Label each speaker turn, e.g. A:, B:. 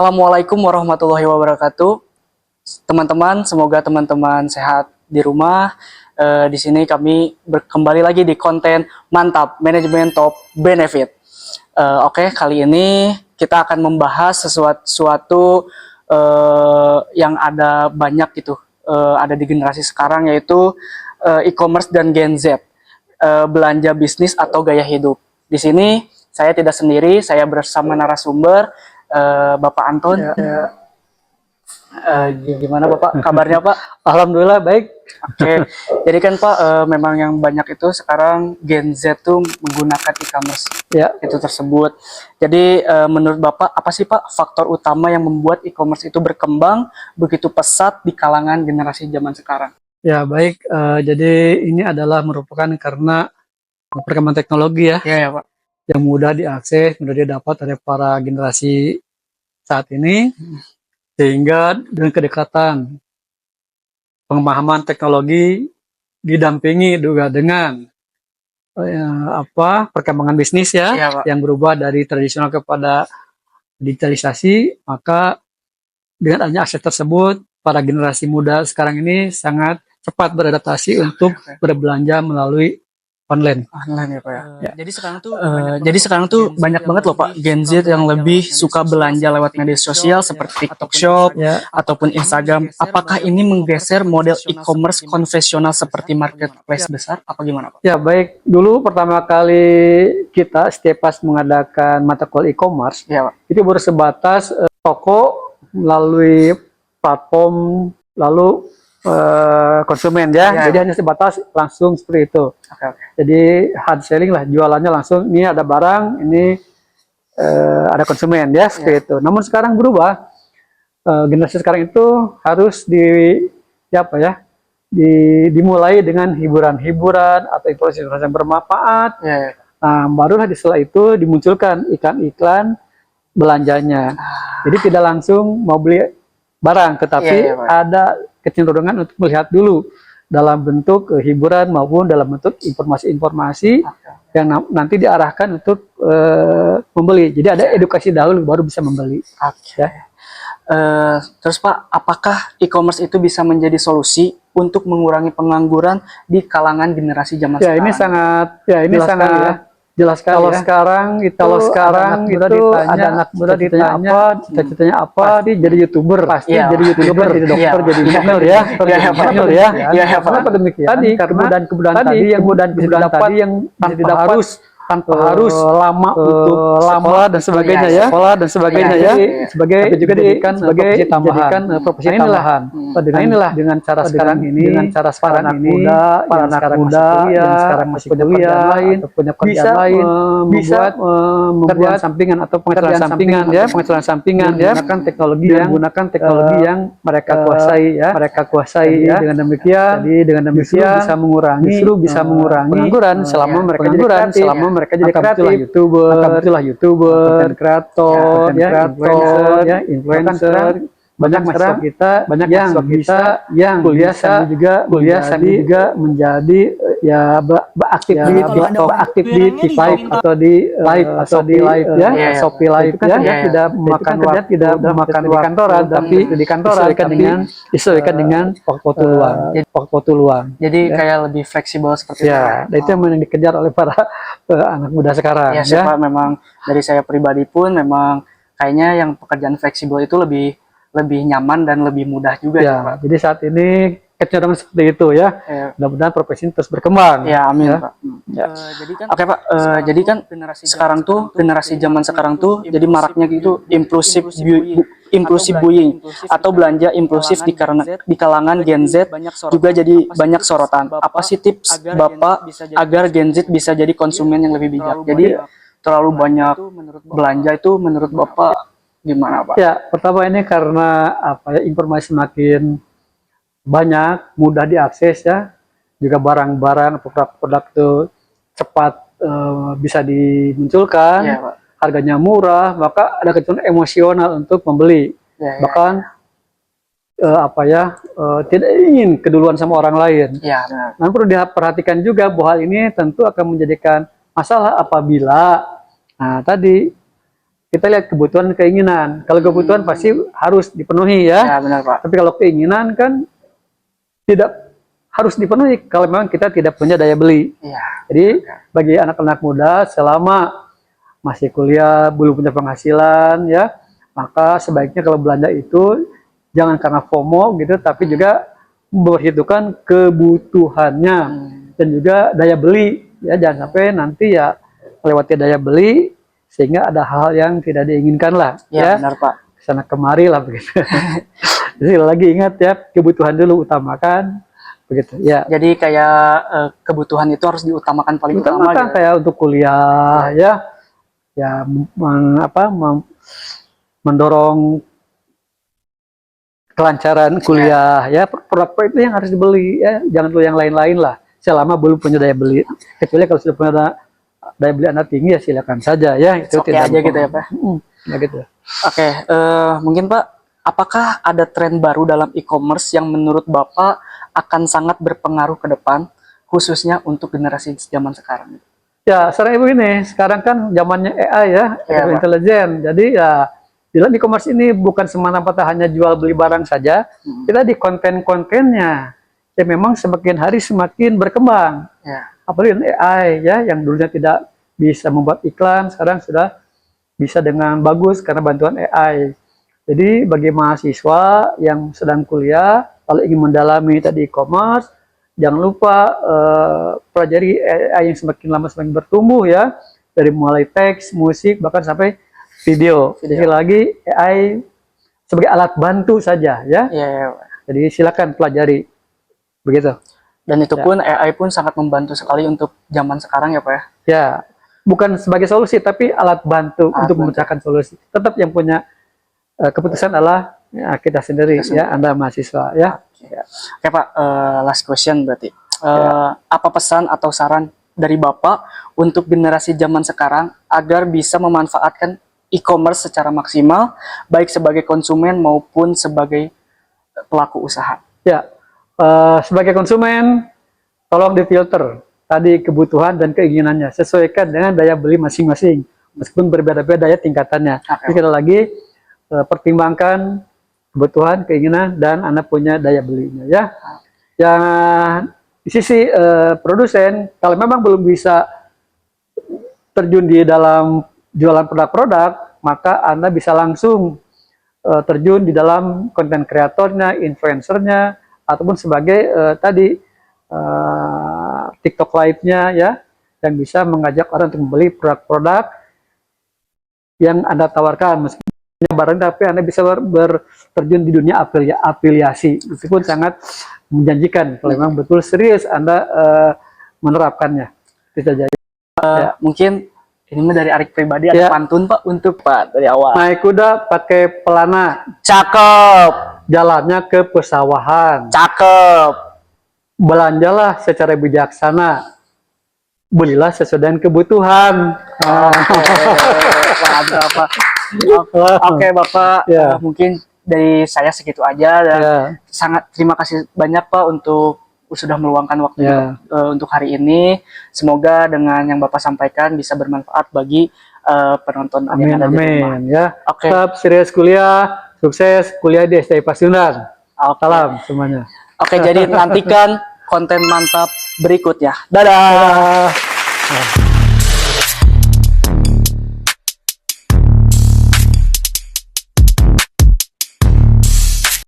A: Assalamualaikum warahmatullahi wabarakatuh. Teman-teman, semoga teman-teman sehat di rumah. Di sini kami kembali lagi di konten Mantap Manajemen Top Benefit. Oke, kali ini kita akan membahas sesuatu yang ada banyak gitu, ada di generasi sekarang, yaitu e-commerce dan Gen Z, belanja bisnis atau gaya hidup. Di sini saya tidak sendiri, saya bersama narasumber Bapak Anton. Gimana Bapak kabarnya Pak?
B: Alhamdulillah baik.
A: Oke, jadi kan Pak, memang yang banyak itu sekarang Gen Z tuh menggunakan e-commerce itu tersebut. Jadi menurut Bapak apa sih Pak faktor utama yang membuat e-commerce itu berkembang begitu pesat di kalangan generasi zaman sekarang?
B: Ya baik, jadi ini adalah merupakan karena perkembangan teknologi
A: ya Pak,
B: yang mudah diakses, mudah didapat oleh para generasi saat ini, sehingga dengan kedekatan pemahaman teknologi didampingi juga dengan perkembangan bisnis yang berubah dari tradisional kepada digitalisasi, maka dengan adanya akses tersebut para generasi muda sekarang ini sangat cepat beradaptasi untuk berbelanja melalui online
A: ya Pak ya. Jadi sekarang tuh banyak banget loh Pak Gen Z yang lebih suka belanja lewat media sosial seperti TikTok Shop ataupun Instagram. Apakah ini menggeser model e-commerce konvensional seperti marketplace besar? Apa gimana Pak?
B: Ya baik, dulu pertama kali kita setiap pas mengadakan mata kuliah e-commerce, itu baru sebatas toko melalui platform lalu konsumen jadi hanya sebatas langsung seperti itu. Jadi hard selling lah, jualannya langsung, ini ada barang, ini ada konsumen seperti itu. Namun sekarang berubah, generasi sekarang itu harus dimulai dengan hiburan-hiburan atau informasi-informasi yang bermanfaat. Nah, barulah setelah itu dimunculkan iklan-iklan belanjanya. Jadi tidak langsung mau beli barang, tetapi ada kecenderungan untuk melihat dulu dalam bentuk hiburan maupun dalam bentuk informasi-informasi yang nanti diarahkan untuk membeli. Jadi ada edukasi dahulu baru bisa membeli.
A: Terus Pak, apakah e-commerce itu bisa menjadi solusi untuk mengurangi pengangguran di kalangan generasi zaman sekarang?
B: Ini sangat jelas sekali. Kalau sekarang itu ada anak muda ditanya cita-citanya apa, pasti jadi YouTuber, jadi YouTuber, jadi dokter, jadi model Kenapa demikian? Kemudahan tadi yang tanpa harus lama untuk sekolah dan sebagainya sebagai juga dijadikan profesi tambahan. Dengan cara sekarang ini para anak muda yang sekarang masih kuliah punya pekerjaan lain bisa membuat sampingan atau penghasilan sampingan menggunakan teknologi yang mereka kuasai dengan demikian bisa mengurangi pengangguran selama mereka jadi kreatif, YouTuber, konten kreator, influencer. Banyak mahasiswa kita yang kuliah sambil juga menjadi aktif di TikTok atau di Shopee Live tidak memakan di kantoran, tapi disesuaikan dengan waktu luang.
A: Jadi kayak lebih fleksibel seperti itu.
B: Dan itu yang dikejar oleh para anak muda sekarang.
A: Pak, memang dari saya pribadi pun memang kayaknya yang pekerjaan fleksibel itu lebih nyaman dan lebih mudah juga Pak.
B: Jadi saat ini kecenderungan seperti itu mudah-mudahan profesi ini terus berkembang.
A: Amin Pak. Oke Pak, jadi kan sekarang tuh generasi zaman sekarang tuh jadi maraknya gitu impulsif buying atau belanja impulsif di kalangan Gen Z juga jadi banyak sorotan. Apa sih tips Bapak agar Gen Z bisa jadi konsumen yang lebih bijak? Jadi terlalu banyak belanja itu menurut Bapak gimana Pak?
B: Pertama ini karena informasi semakin banyak, mudah diakses juga barang-barang produk itu cepat bisa dimunculkan, harganya murah, maka ada kecenderungan emosional untuk membeli, bahkan tidak ingin keduluan sama orang lain. Namun perlu diperhatikan juga bahwa hal ini tentu akan menjadikan masalah apabila tadi kita lihat kebutuhan dan keinginan. Kalau kebutuhan pasti harus dipenuhi ya.
A: Ya, benar Pak.
B: Tapi kalau keinginan kan tidak harus dipenuhi kalau memang kita tidak punya daya beli.
A: Iya.
B: Jadi bagi anak-anak muda selama masih kuliah belum punya penghasilan ya, maka sebaiknya kalau belanja itu jangan karena FOMO gitu, tapi juga memperhitungkan kebutuhannya dan juga daya beli ya, jangan sampai nanti ya melewati daya beli sehingga ada hal yang tidak diinginkan lah
A: Ya,
B: ya,
A: benar Pak.
B: sana kemari lah begitu. Jadi lagi ingat ya, kebutuhan dulu utamakan begitu ya.
A: Jadi kayak kebutuhan itu harus diutamakan paling utama
B: Utamakan
A: gitu.
B: kayak untuk kuliah ya, ya mendorong kelancaran kuliah ya, produk itu yang harus dibeli ya, jangan dulu yang lain-lain lah selama belum punya daya beli. Kecuali kalau sudah punya daya beli Anda tinggi ya silakan saja ya, itu
A: Oke
B: tidak
A: aja gitu ya Pak.
B: ya gitu.
A: Oke, mungkin Pak, apakah ada tren baru dalam e-commerce yang menurut Bapak akan sangat berpengaruh ke depan, khususnya untuk generasi zaman sekarang?
B: Ya, sekarang begini, sekarang kan zamannya AI ya,
A: Ya, Pak.
B: intelijen. Jadi ya di dalam e-commerce ini bukan semata-mata hanya jual beli barang saja, kita di konten-kontennya ya memang semakin hari semakin berkembang.
A: Ya.
B: Apalagi dengan AI ya, yang dulunya tidak bisa membuat iklan, sekarang sudah bisa dengan bagus karena bantuan AI. Jadi bagi mahasiswa yang sedang kuliah, kalau ingin mendalami tadi e-commerce, jangan lupa pelajari AI yang semakin lama semakin bertumbuh ya, dari mulai teks, musik, bahkan sampai video. Sekali lagi AI sebagai alat bantu saja ya.
A: Iya, ya, Pak.
B: Jadi silakan pelajari begitu.
A: Dan itu pun AI pun sangat membantu sekali untuk zaman sekarang ya Pak ya.
B: Ya, bukan sebagai solusi tapi alat bantu untuk memecahkan solusi. Tetap yang punya keputusan adalah ya, kita sendiri ya, Anda mahasiswa ya.
A: Oke Pak, last question berarti. Apa pesan atau saran dari Bapak untuk generasi zaman sekarang agar bisa memanfaatkan e-commerce secara maksimal, baik sebagai konsumen maupun sebagai pelaku usaha?
B: Ya, sebagai konsumen, tolong difilter tadi kebutuhan dan keinginannya, sesuaikan dengan daya beli masing-masing, meskipun berbeda-beda ya tingkatannya. Jadi sekali lagi, pertimbangkan kebutuhan, keinginan, dan Anda punya daya belinya ya. Yang di sisi produsen, kalau memang belum bisa terjun di dalam jualan produk-produk, maka Anda bisa langsung terjun di dalam konten kreatornya, influencernya, ataupun sebagai tadi TikTok live-nya ya, yang bisa mengajak orang untuk membeli produk-produk yang Anda tawarkan, meskipun barang tapi Anda bisa terjun di dunia afiliasi. Itu pun sangat menjanjikan kalau memang betul serius Anda menerapkannya. Bisa jadi.
A: Mungkin ini mah dari Arik pribadi ada pantun Pak untuk Pak dari awal.
B: Naik kuda pakai pelana.
A: Cakep.
B: Jalannya ke pesawahan.
A: Cakep.
B: Belanjalah secara bijaksana. Belilah sesuai dengan kebutuhan.
A: Oke Bapak, mungkin dari saya segitu aja dan sangat terima kasih banyak Pak untuk sudah meluangkan waktu untuk hari ini. Semoga dengan yang Bapak sampaikan bisa bermanfaat bagi penonton yang ada di rumah.
B: Ya. Tetap serius kuliah, sukses kuliah di STI Pasundan. Salam semuanya.
A: Oke, jadi nantikan konten mantap berikutnya. Dadah.